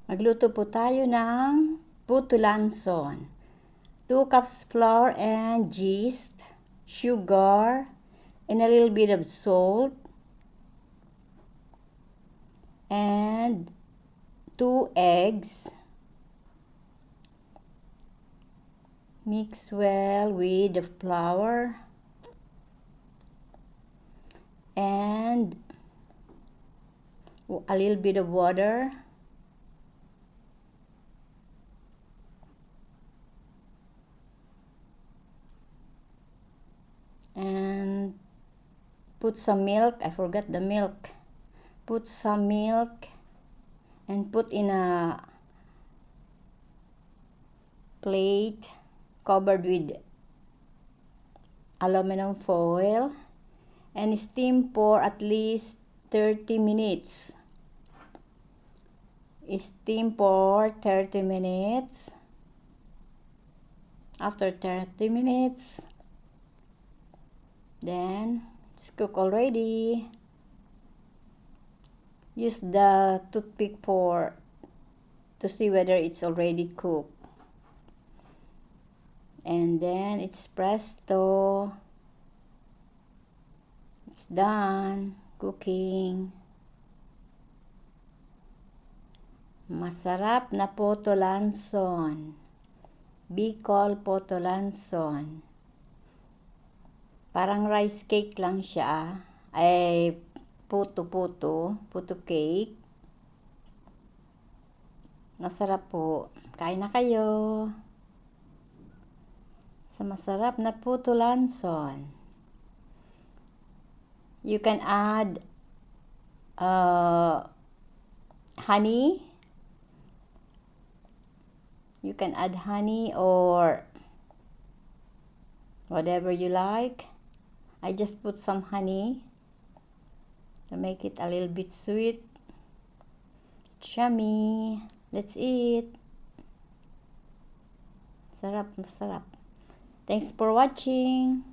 Magluto po tayo ng puto lanson. 2 cups flour and yeast, sugar, and a little bit of salt, and 2 eggs. Mix well with the flour and a little bit of water. And put some milk. I forgot the milk. Put some milk and put in a plate covered with aluminum foil and steam for at least 30 minutes. Steam for 30 minutes. After 30 minutes, then it's cooked already. Use the toothpick to see whether it's already cooked. And then it's presto. It's done cooking. Masarap na puto lanson. Bicol puto lanson. Parang rice cake lang siya. Ay, puto cake. Masarap po. Kain na kayo. Sa masarap na puto lanson. You can add honey. You can add honey or whatever you like. I just put some honey to make it a little bit sweet. Yummy. Let's eat. Sarap, masarap. Thanks for watching.